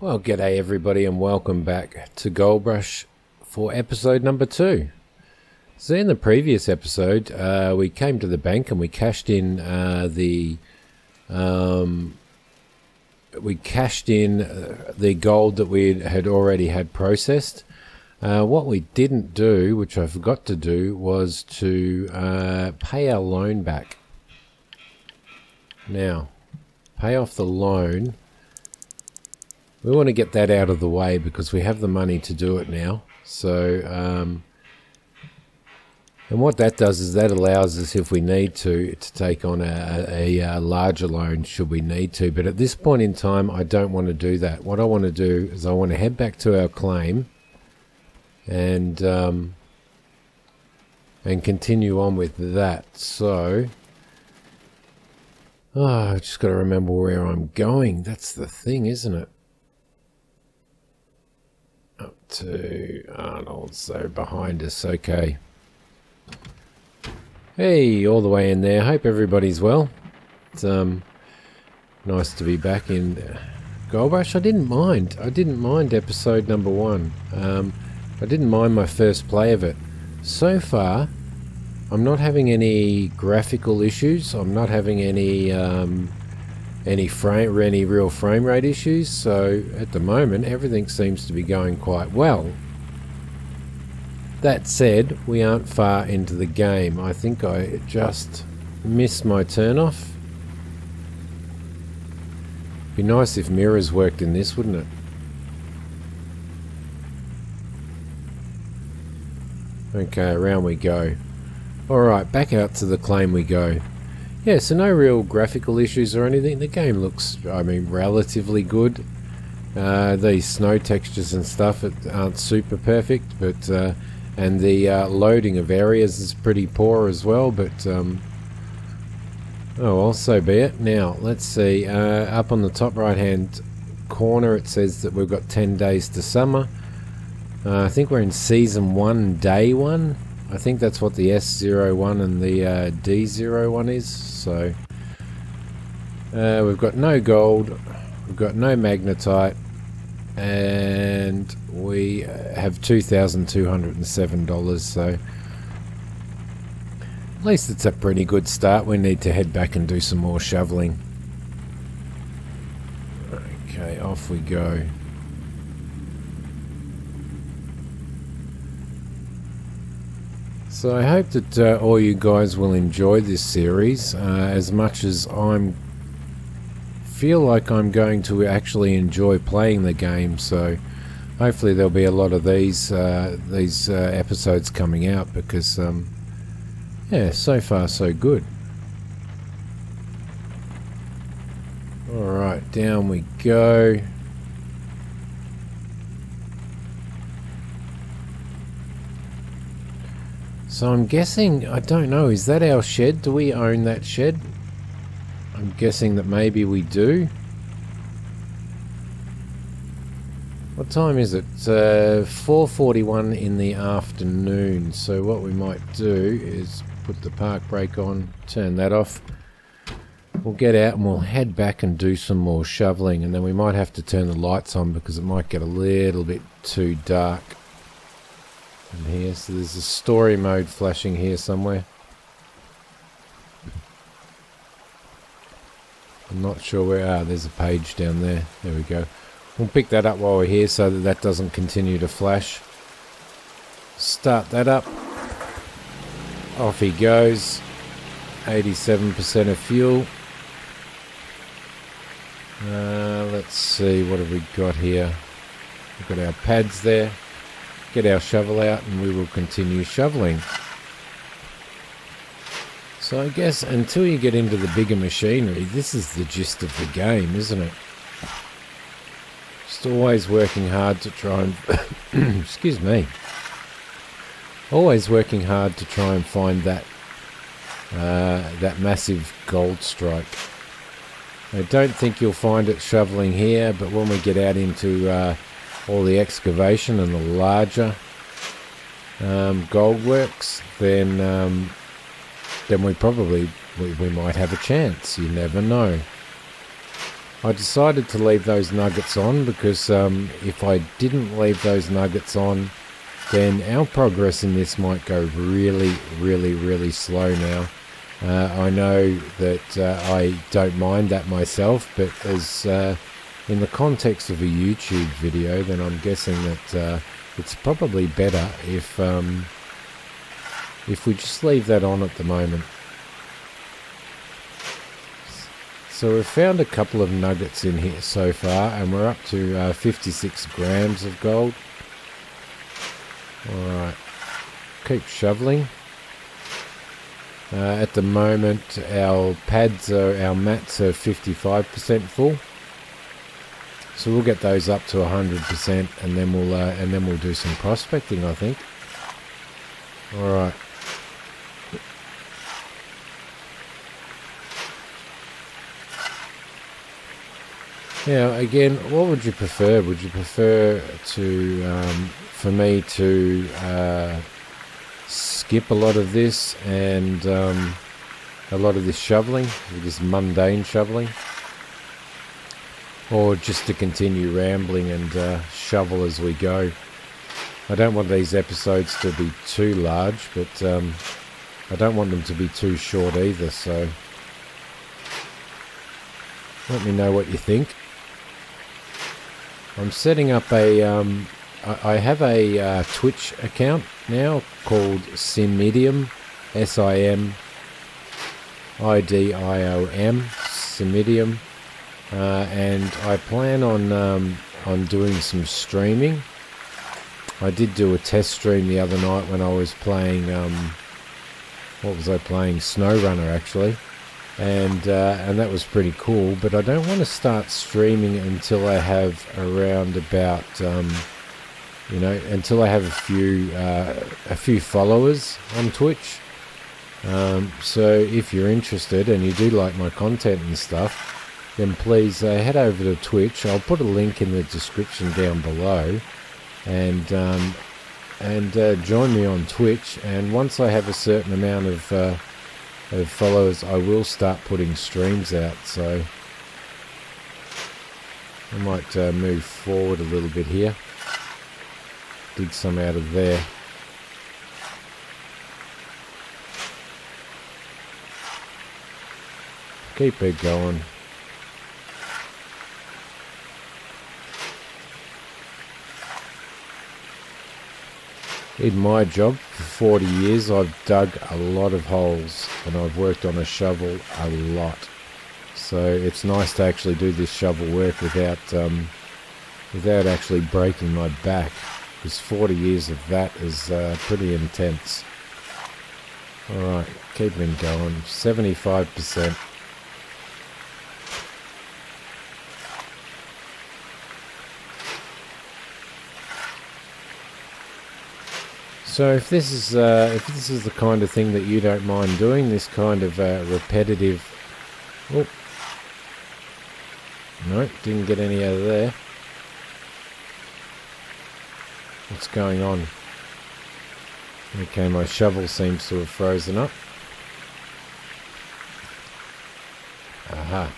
Well, g'day everybody and welcome back to Goldrush for episode number 2. So in the previous episode, we came to the bank and we cashed in the gold that we had already had processed. What we didn't do, which I forgot to do, was to pay our loan back. Now, pay off the loan. We want to get that out of the way because we have the money to do it now. So, and what that does is that allows us, if we need to take on a larger loan should we need to. But at this point in time, I don't want to do that. What I want to do is I want to head back to our claim and continue on with that. So, I've just got to remember where I'm going. That's the thing, isn't it? Up to Arnold, so behind us, okay. Hey, all the way in there. Hope everybody's well. It's nice to be back in Goldrush. I didn't mind episode number 1. I didn't mind my first play of it. So far, I'm not having any graphical issues. I'm not having any real frame rate issues, so at the moment everything seems to be going quite well. That said, we aren't far into the game. I think I just missed my turn off. Be nice if mirrors worked in this, wouldn't it? Okay, around we go. Alright, back out to the claim we go. Yeah, so no real graphical issues or anything. The game looks, relatively good. These snow textures and stuff aren't super perfect, but and the loading of areas is pretty poor as well. But oh well, so be it. Now let's see. Up on the top right-hand corner, it says that we've got 10 days to summer. I think we're in season 1, day 1. I think that's what the S01 and the D01 is. So we've got no gold, we've got no magnetite, and we have $2,207. So at least it's a pretty good start. We need to head back and do some more shoveling. Okay, off we go. So I hope that all you guys will enjoy this series as much as I feel like I'm going to actually enjoy playing the game. So hopefully there'll be a lot of these episodes coming out because yeah, so far so good. Alright, down we go. So I'm guessing, I don't know, is that our shed? Do we own that shed? I'm guessing that maybe we do. What time is it? 4:41 in the afternoon. So what we might do is put the park brake on, turn that off. We'll get out and we'll head back and do some more shoveling, and then we might have to turn the lights on because it might get a little bit too dark in here. So there's a story mode flashing here somewhere. I'm not sure where. There's a page down there. There we go. We'll pick that up while we're here so that that doesn't continue to flash. Start that up. Off he goes. 87% of fuel. Let's see, what have we got here? We've got our pads there. Get our shovel out and we will continue shoveling. So I guess until you get into the bigger machinery, this is the gist of the game, isn't it? Just always working hard to try and excuse me. Always working hard to try and find that massive gold strike. I don't think you'll find it shoveling here, but when we get out into all the excavation and the larger gold works, then we might have a chance. You never know. I decided to leave those nuggets on because if I didn't leave those nuggets on, then our progress in this might go really, really, really slow now. I know that I don't mind that myself, but as in the context of a YouTube video, then I'm guessing that it's probably better if we just leave that on at the moment. So we've found a couple of nuggets in here so far, and we're up to 56 grams of gold. Alright, keep shoveling. At the moment our mats are 55% full. So we'll get those up to 100% and then we'll do some prospecting, I think. Alright. Now, again, what would you prefer? Would you prefer to, for me to skip a lot of this and a lot of this shoveling, this mundane shoveling, or just to continue rambling and shovel as we go? I don't want these episodes to be too large, but I don't want them to be too short either, so let me know what you think. I'm setting up a, I have a Twitch account now called Simidiom, Simidiom, Simidiom, and I plan on doing some streaming. I did do a test stream the other night when I was playing, what was I playing? SnowRunner, actually. And that was pretty cool, but I don't want to start streaming until I have around about, until I have a few followers on Twitch. So if you're interested and you do like my content and stuff, then please head over to Twitch. I'll put a link in the description down below, and join me on Twitch. And once I have a certain amount of followers, I will start putting streams out, so I might move forward a little bit here, dig some out of there. Keep it going. In my job for 40 years, I've dug a lot of holes and I've worked on a shovel a lot. So it's nice to actually do this shovel work without actually breaking my back, because 40 years of that is pretty intense. Alright, keeping going, 75%. So if this is the kind of thing that you don't mind doing, this kind of repetitive... Oh, no, didn't get any out of there. What's going on? Okay, my shovel seems to have frozen up. Aha.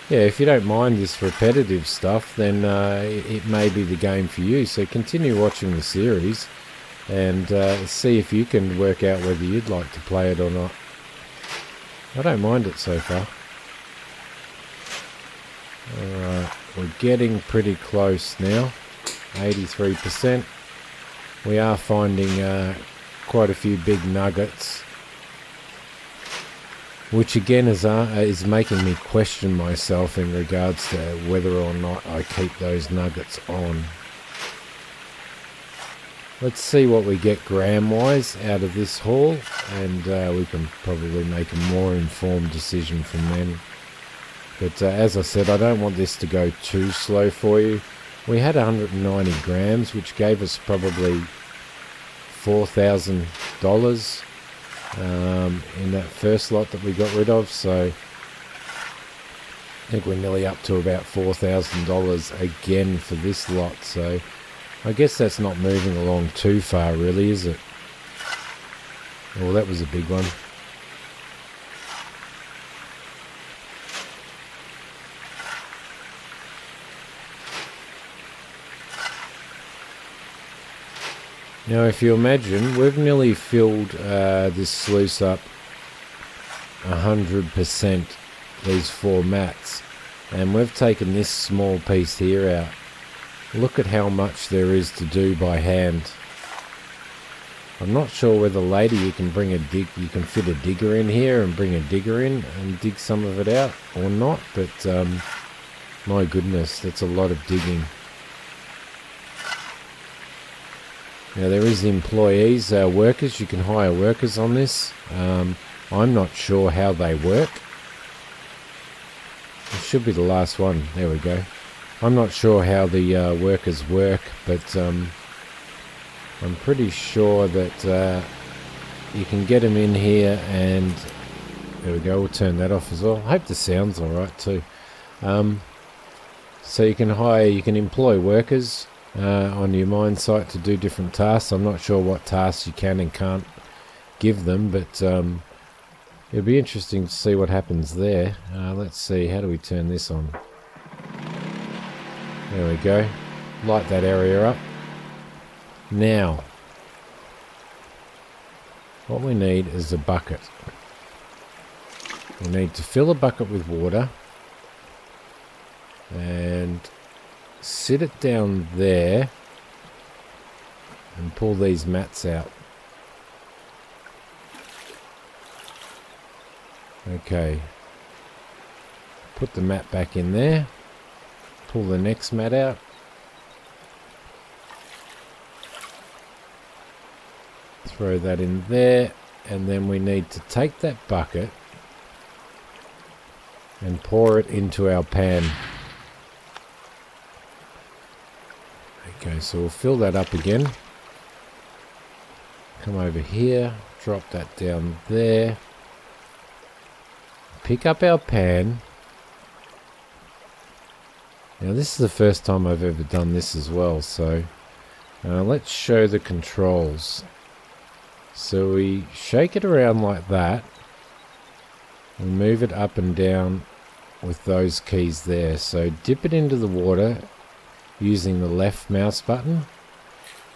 Yeah, if you don't mind this repetitive stuff, then it may be the game for you. So continue watching the series and see if you can work out whether you'd like to play it or not. I don't mind it so far. Alright, we're getting pretty close now. 83%. We are finding quite a few big nuggets, which again is making me question myself in regards to whether or not I keep those nuggets on. Let's see what we get gram-wise out of this haul, and we can probably make a more informed decision from then. But as I said, I don't want this to go too slow for you. We had 190 grams, which gave us probably $4,000 in that first lot that we got rid of, so I think we're nearly up to about $4,000 again for this lot, so I guess that's not moving along too far really, is it? Oh, that was a big one. Now if you imagine, we've nearly filled this sluice up 100%, these 4 mats, and we've taken this small piece here out. Look at how much there is to do by hand. I'm not sure whether later you can bring you can fit a digger in here and bring a digger in and dig some of it out or not, but my goodness, that's a lot of digging. Now there is employees, workers. You can hire workers on this. I'm not sure how they work. It should be the last one. There we go. I'm not sure how the workers work, but I'm pretty sure that you can get them in here, and there we go. We'll turn that off as well. I hope the sound's alright too. So you can employ workers on your mine site to do different tasks. I'm not sure what tasks you can and can't give them, but it'll be interesting to see what happens there. Let's see, how do we turn this on? There we go. Light that area up. Now, what we need is a bucket. We need to fill a bucket with water and sit it down there and pull these mats out. Okay. Put the mat back in there. Pull the next mat out. Throw that in there, and then we need to take that bucket and pour it into our pan. Okay, so we'll fill that up again. Come over here, drop that down there. Pick up our pan. Now this is the first time I've ever done this as well, so let's show the controls. So we shake it around like that and move it up and down with those keys there. So dip it into the water using the left mouse button,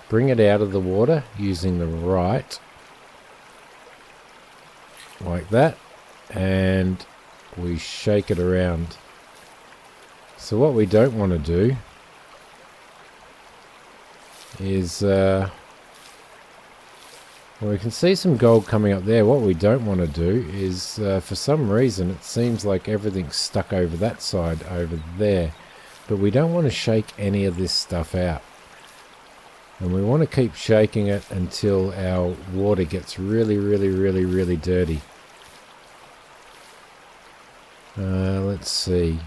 bring it out of the water using the right, like that, and we shake it around. So what we don't want to do is well, we can see some gold coming up there. What we don't want to do is for some reason it seems like everything's stuck over that side over there, but we don't want to shake any of this stuff out, and we want to keep shaking it until our water gets really dirty. Let's see,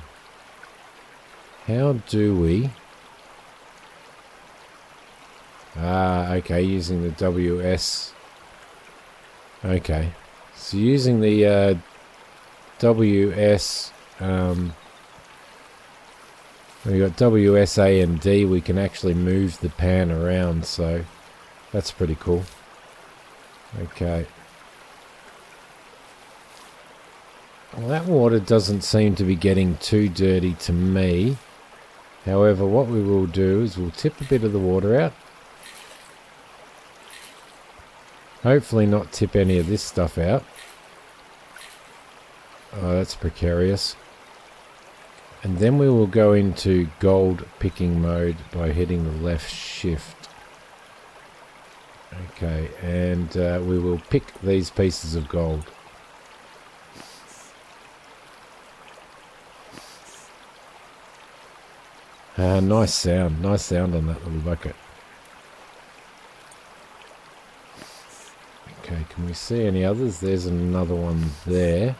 how do we okay, using the WS. Okay, so using the WS, we got WSA and D, we can actually move the pan around, so that's pretty cool. Okay. Well, that water doesn't seem to be getting too dirty to me. However, what we will do is we'll tip a bit of the water out. Hopefully not tip any of this stuff out. Oh, that's precarious. And then we will go into gold picking mode by hitting the left shift. Okay, and we will pick these pieces of gold. Nice sound on that little bucket. Okay, can we see any others? There's another one there.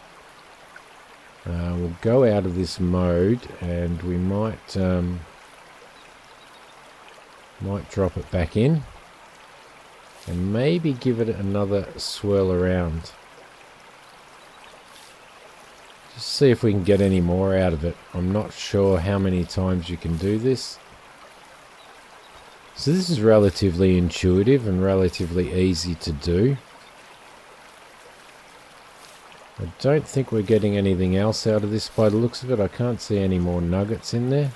We'll go out of this mode and we might drop it back in and maybe give it another swirl around. Just see if we can get any more out of it. I'm not sure how many times you can do this. So this is relatively intuitive and relatively easy to do. I don't think we're getting anything else out of this by the looks of it. I can't see any more nuggets in there.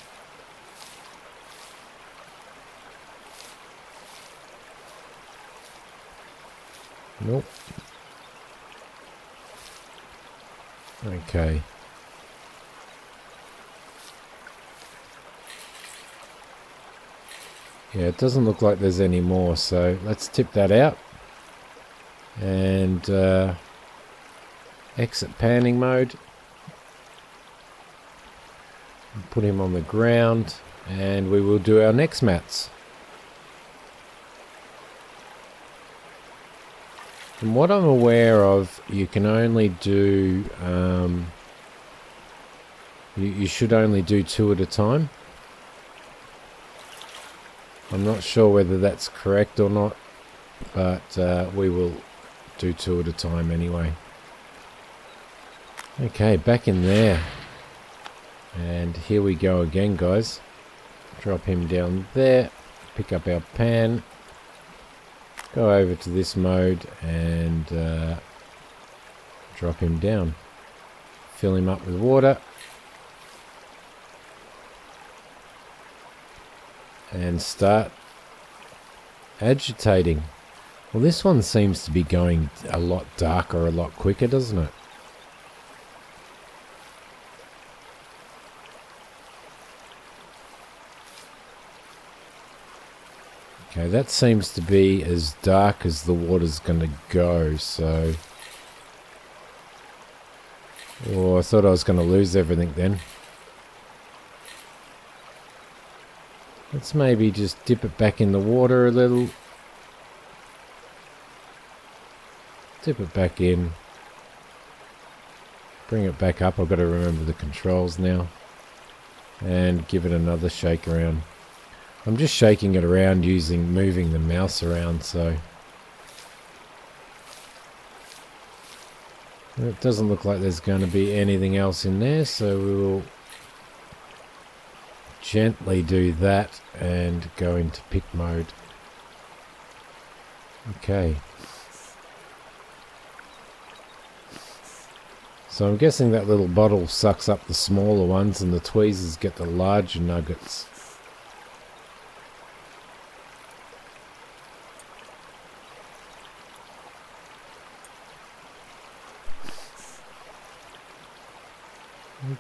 Nope. Okay. Yeah, it doesn't look like there's any more, so let's tip that out. And exit panning mode. Put him on the ground, and we will do our next mats. From what I'm aware of, you can only do, you should only do 2 at a time. I'm not sure whether that's correct or not, but we will do 2 at a time anyway. Okay, back in there. And here we go again, guys. Drop him down there, pick up our pan, go over to this mode and drop him down. Fill him up with water. And start agitating. Well, this one seems to be going a lot darker, a lot quicker, doesn't it? Okay, that seems to be as dark as the water's going to go, so... Oh, I thought I was going to lose everything then. Let's maybe just dip it back in the water a little. Dip it back in. Bring it back up. I've got to remember the controls now. And give it another shake around. I'm just shaking it around moving the mouse around, so... It doesn't look like there's going to be anything else in there, so we will gently do that and go into pick mode. Okay. So I'm guessing that little bottle sucks up the smaller ones and the tweezers get the larger nuggets.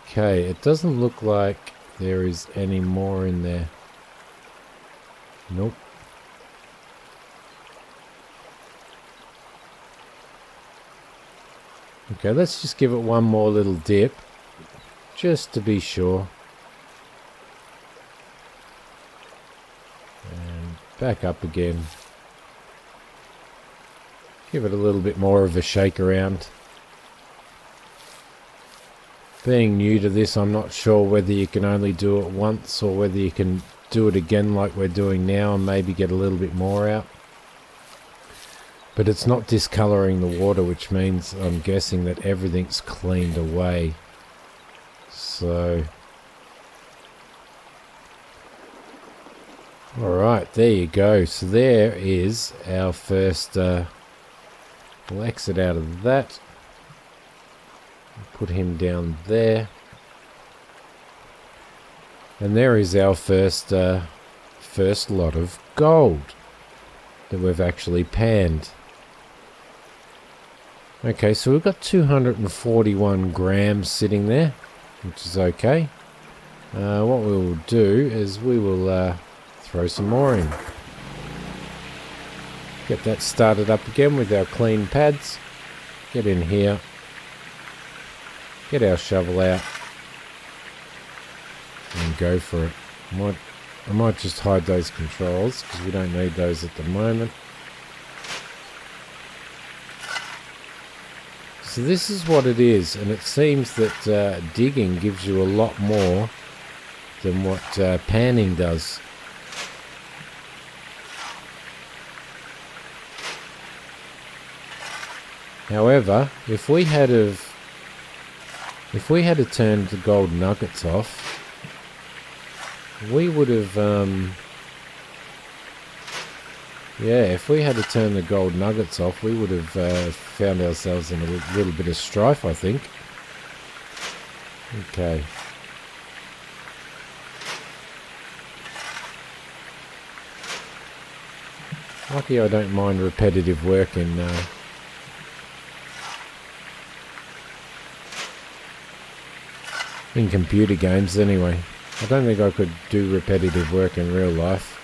Okay, it doesn't look like there is any more in there. Nope. Okay, let's just give it one more little dip, just to be sure. And back up again. Give it a little bit more of a shake around. Being new to this, I'm not sure whether you can only do it once or whether you can do it again like we're doing now and maybe get a little bit more out. But it's not discolouring the water, which means I'm guessing that everything's cleaned away. So... Alright, there you go. So there is our first... we'll exit out of that. Put him down there. And there is our first lot of gold that we've actually panned. Okay, so we've got 241 grams sitting there, which is okay. What we will do is we will throw some more in. Get that started up again with our clean pads. Get in here. Get our shovel out and go for it. I might just hide those controls because we don't need those at the moment. So this is what it is, and it seems that digging gives you a lot more than what panning does. However, if we had turned the gold nuggets off, we would have, if we had to turn the gold nuggets off, we would have found ourselves in a little bit of strife, I think. Okay. Lucky I don't mind repetitive work in In computer games anyway. I don't think I could do repetitive work in real life.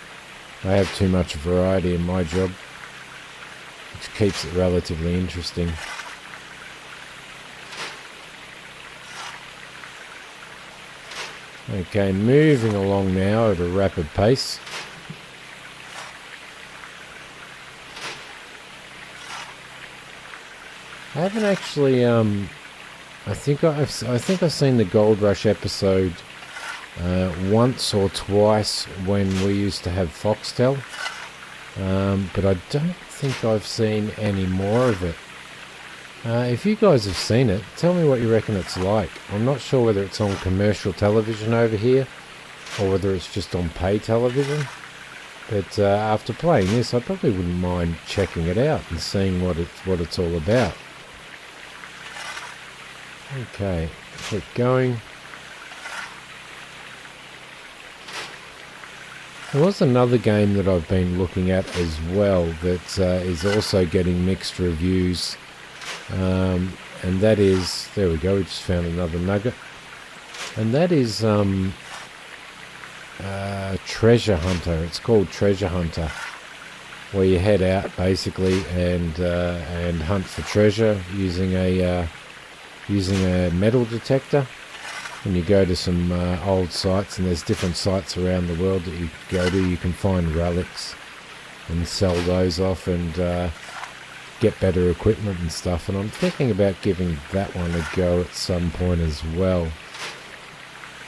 I have too much variety in my job, which keeps it relatively interesting. Okay, moving along now at a rapid pace. I haven't actually, I think I've seen the Gold Rush episode once or twice when we used to have Foxtel, but I don't think I've seen any more of it. If you guys have seen it, tell me what you reckon it's like. I'm not sure whether it's on commercial television over here or whether it's just on pay television, but after playing this I probably wouldn't mind checking it out and seeing what it's all about. Okay, keep going. There was another game that I've been looking at as well that is also getting mixed reviews, and that is, there we go, we just found another nugget, and that is Treasure Hunter. It's called Treasure Hunter, where you head out basically and hunt for treasure using a metal detector, and you go to some old sites, and there's different sites around the world that you go to. You can find relics and sell those off and get better equipment and stuff, and I'm thinking about giving that one a go at some point as well.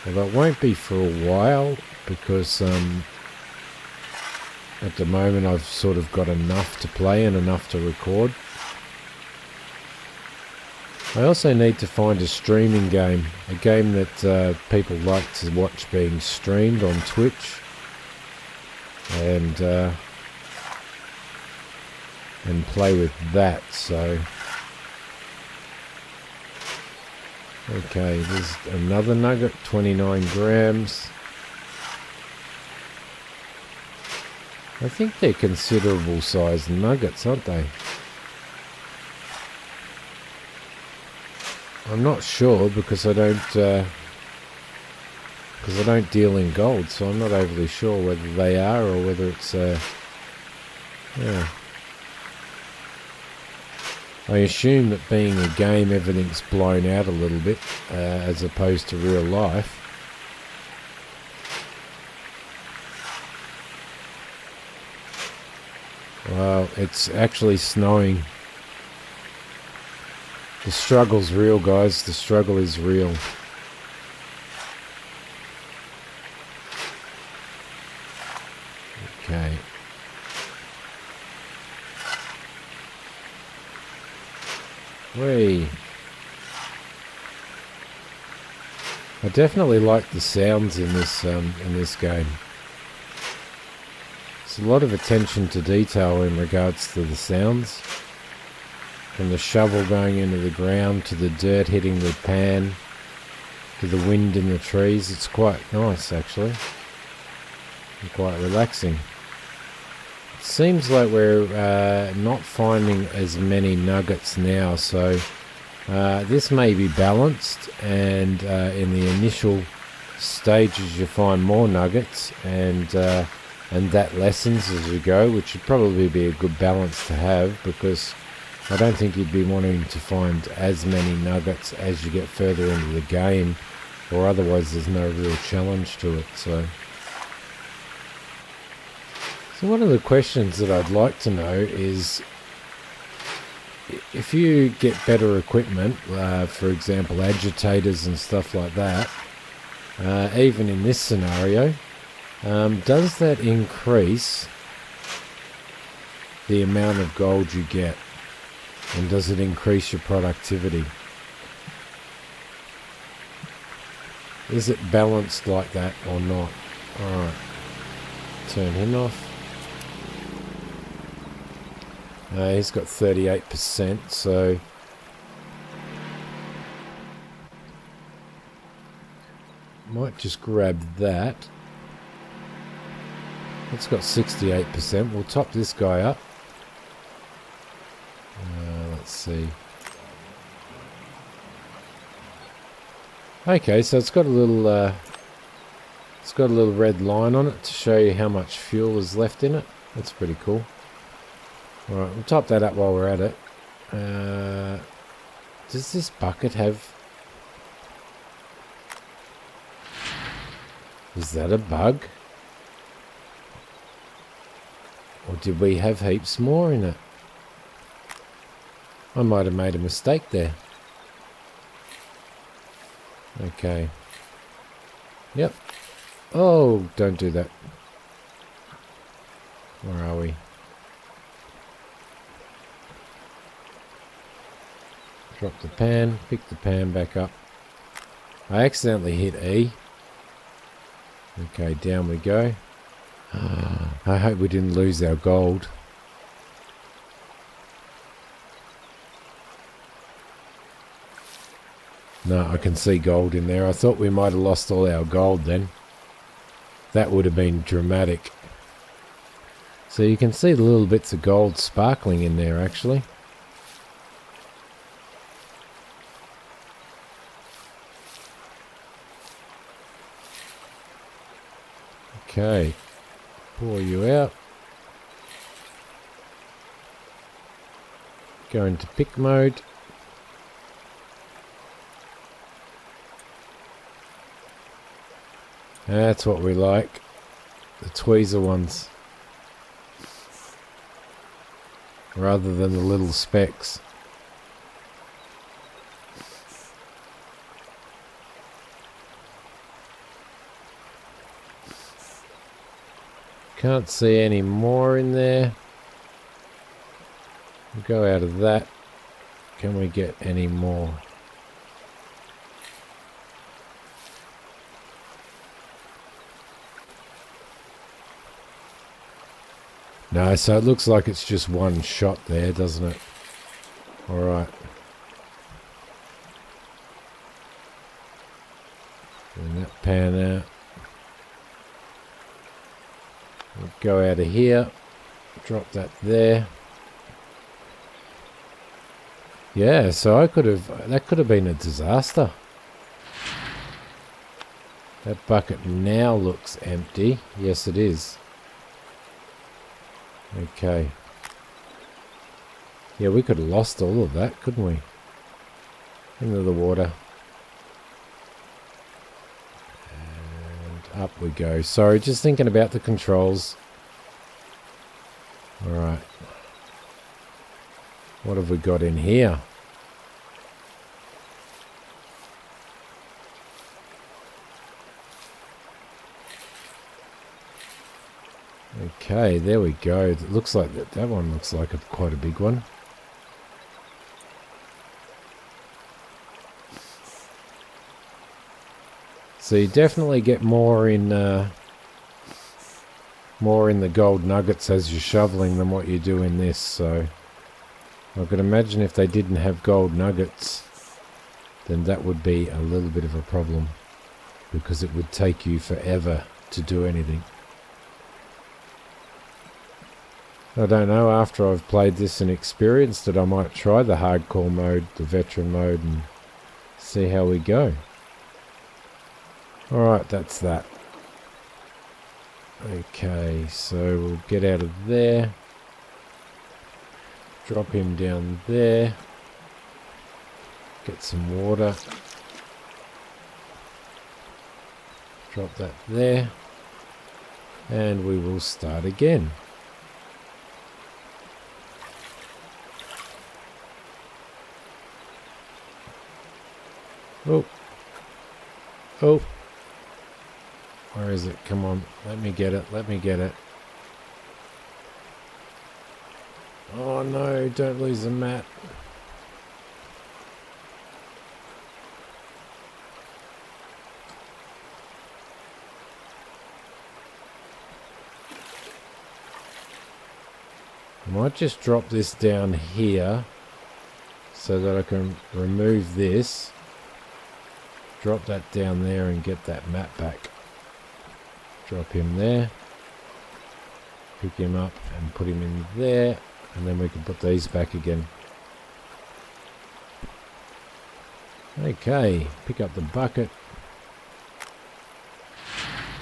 Although it won't be for a while, because at the moment I've sort of got enough to play and enough to record. I also need to find a streaming game, a game that people like to watch being streamed on Twitch, and play with that. So, okay, there's another nugget, 29 grams. I think they're considerable sized nuggets, aren't they? I'm not sure because I don't deal in gold, so I'm not overly sure whether they are or whether it's yeah. I assume that being a game, everything's blown out a little bit as opposed to real life. Well, it's actually snowing. The struggle's real, guys. The struggle is real. Okay. Whee. I definitely like the sounds in this game. There's a lot of attention to detail in regards to the sounds. From the shovel going into the ground, to the dirt hitting the pan, to the wind in the trees. It's quite nice, actually, and quite relaxing. It seems like we're not finding as many nuggets now, so this may be balanced, and in the initial stages you find more nuggets, and that lessens as you go, which would probably be a good balance to have, because I don't think you'd be wanting to find as many nuggets as you get further into the game, or otherwise there's no real challenge to it. So one of the questions that I'd like to know is, if you get better equipment, for example agitators and stuff like that, even in this scenario, does that increase the amount of gold you get? And does it increase your productivity? Is it balanced like that or not? Alright, turn him off. He's got 38%, so might just grab that. It's got 68%. We'll top this guy up. Let's see. Okay, so it's got a little red line on it to show you how much fuel is left in it. That's pretty cool. Alright, we'll top that up while we're at it. Does this bucket have... Is that a bug? Or did we have heaps more in it? I might have made a mistake there. Okay. Yep. Oh, don't do that. Where are we? Drop the pan, pick the pan back up. I accidentally hit E. Okay, down we go. I hope we didn't lose our gold. No, I can see gold in there. I thought we might have lost all our gold then. That would have been dramatic. So you can see the little bits of gold sparkling in there actually. Okay, pour you out. Go into pick mode. That's what we like. The tweezer ones. Rather than the little specks. Can't see any more in there. We'll go out of that. Can we get any more? No, so it looks like it's just one shot there, doesn't it? Alright. Bring that pan out. We'll go out of here. Drop that there. Yeah, so that could have been a disaster. That bucket now looks empty. Yes, it is. Okay. Yeah, we could have lost all of that, couldn't we? Into the water. And up we go. Sorry, just thinking about the controls. Alright. What have we got in here? Okay, there we go. It looks like that one looks like quite a big one. So you definitely get more in the gold nuggets as you're shoveling than what you do in this. So I could imagine if they didn't have gold nuggets, then that would be a little bit of a problem, because it would take you forever to do anything. I don't know, after I've played this and experienced it, I might try the hardcore mode, the veteran mode, and see how we go. Alright, that's that. Okay, so we'll get out of there. Drop him down there. Get some water. Drop that there. And we will start again. Oh. Oh. Where is it? Come on. Let me get it. Let me get it. Oh no, don't lose the mat. I might just drop this down here so that I can remove this. Drop that down there and get that mat back. Drop him there. Pick him up and put him in there. And then we can put these back again. Okay, pick up the bucket.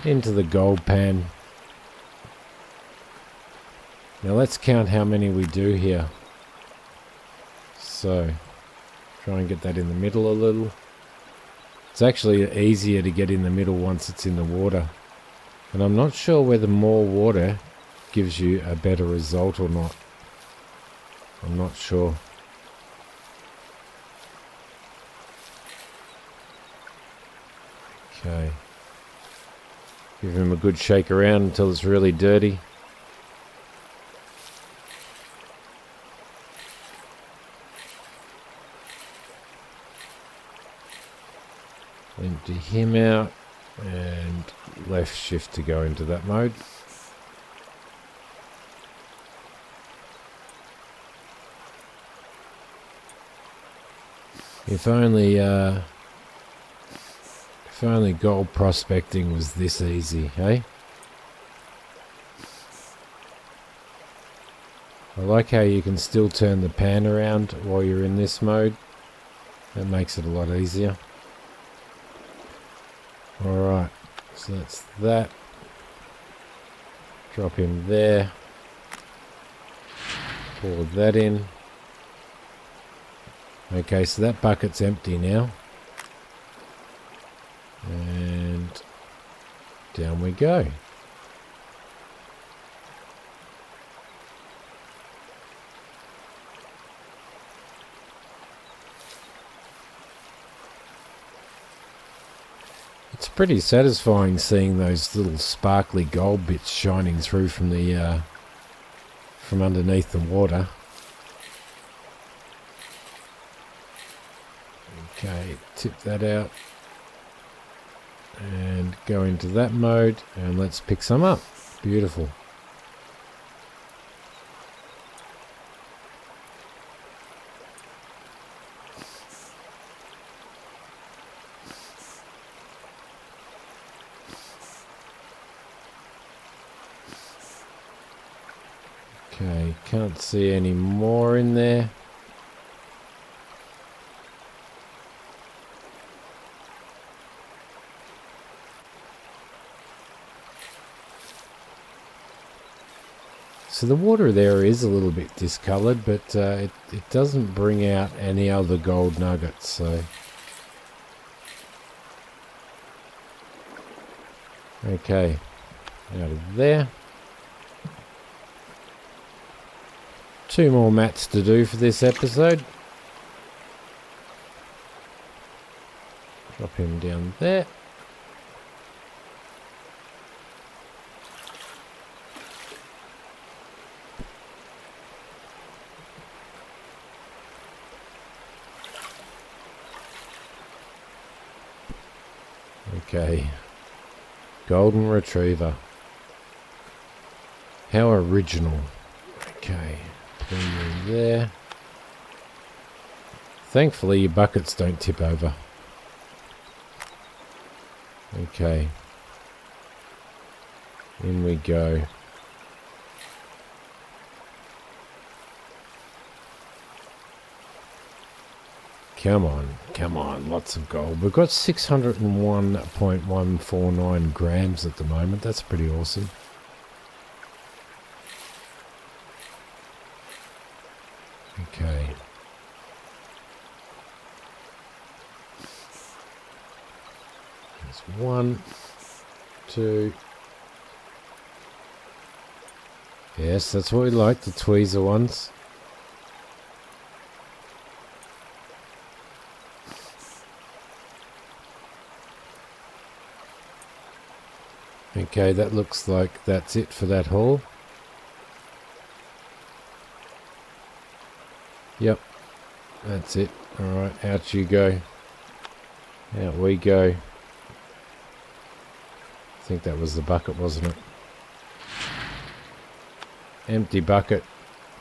into the gold pan. Now let's count how many we do here. So, try and get that in the middle a little. It's actually easier to get in the middle once it's in the water. And I'm not sure whether more water gives you a better result or not. I'm not sure. Okay. Give him a good shake around until it's really dirty. Empty him out and left shift to go into that mode. If only gold prospecting was this easy, hey? I like how you can still turn the pan around while you're in this mode. That makes it a lot easier. Alright, so that's that. Drop him there. Pour that in. Okay, so that bucket's empty now. And down we go. It's pretty satisfying seeing those little sparkly gold bits shining through from the from underneath the water. Okay, tip that out and go into that mode and let's pick some up. Beautiful. Okay, can't see any more in there. So the water there is a little bit discoloured, but it doesn't bring out any other gold nuggets, so... Okay, out of there. 2 more mats to do for this episode. Drop him down there. Okay. Golden Retriever. How original. Okay. Bring you in there. Thankfully your buckets don't tip over. Okay. In we go. Come on, lots of gold. We've got 601.149 grams at the moment. That's pretty awesome. Okay. There's 1, 2. Yes, that's what we like, the tweezer ones. Okay, that looks like that's it for that haul. Yep, that's it. Alright, out you go. Out we go. I think that was the bucket, wasn't it? Empty bucket.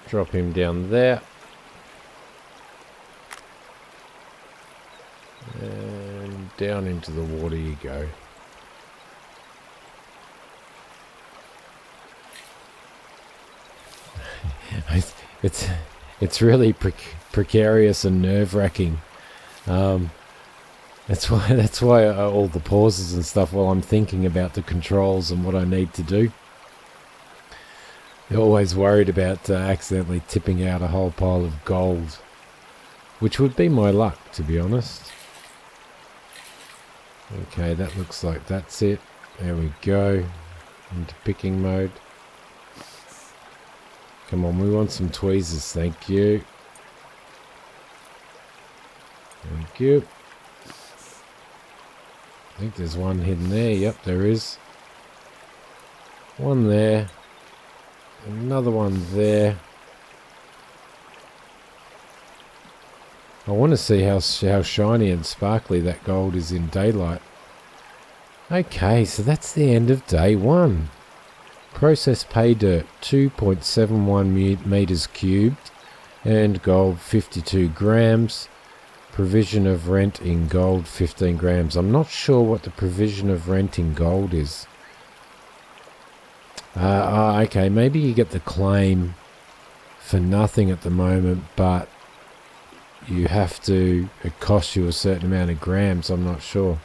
Drop him down there. And down into the water you go. It's really precarious and nerve-wracking. That's why all the pauses and stuff while I'm thinking about the controls and what I need to do. You're always worried about accidentally tipping out a whole pile of gold, which would be my luck, to be honest. Okay, that looks like that's it. There we go. Into picking mode. Come on, we want some tweezers, thank you. Thank you. I think there's one hidden there. Yep, there is. One there. Another one there. I want to see how shiny and sparkly that gold is in daylight. Okay, so that's the end of day 1. Process pay dirt 2.71 meters cubed. Earned gold 52 grams. Provision of rent in gold 15 grams. I'm not sure what the provision of rent in gold is. Okay, maybe you get the claim for nothing at the moment, but you have to, it costs you a certain amount of grams. I'm not sure.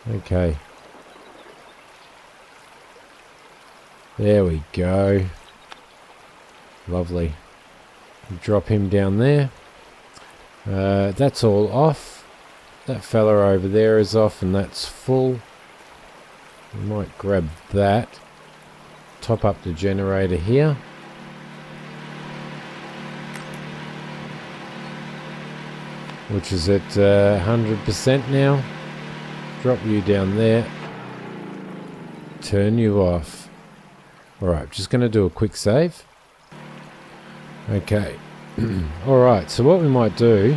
Okay. There we go. Lovely. Drop him down there. That's all off. That fella over there is off and that's full. We might grab that. Top up the generator here. Which is at 100% now. Drop you down there. Turn you off. Alright, just going to do a quick save. Okay. Alright, so what we might do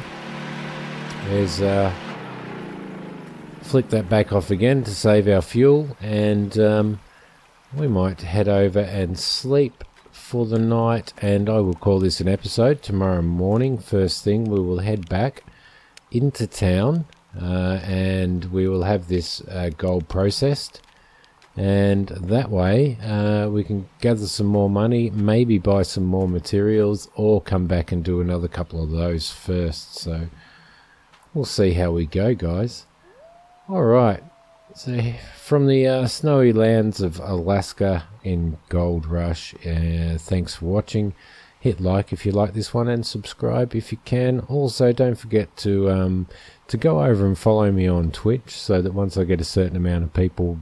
is flick that back off again to save our fuel, and we might head over and sleep for the night, and I will call this an episode. Tomorrow morning, first thing, we will head back into town, and we will have this gold processed, and that way we can gather some more money, maybe buy some more materials, or come back and do another couple of those first. So we'll see how we go, guys. Alright, so from the snowy lands of Alaska in Gold Rush, thanks for watching. Hit like if you like this one, and subscribe if you can. Also, don't forget to go over and follow me on Twitch, so that once I get a certain amount of people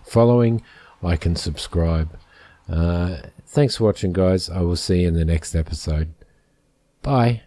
following, I can subscribe. Thanks for watching, guys. I will see you in the next episode. Bye.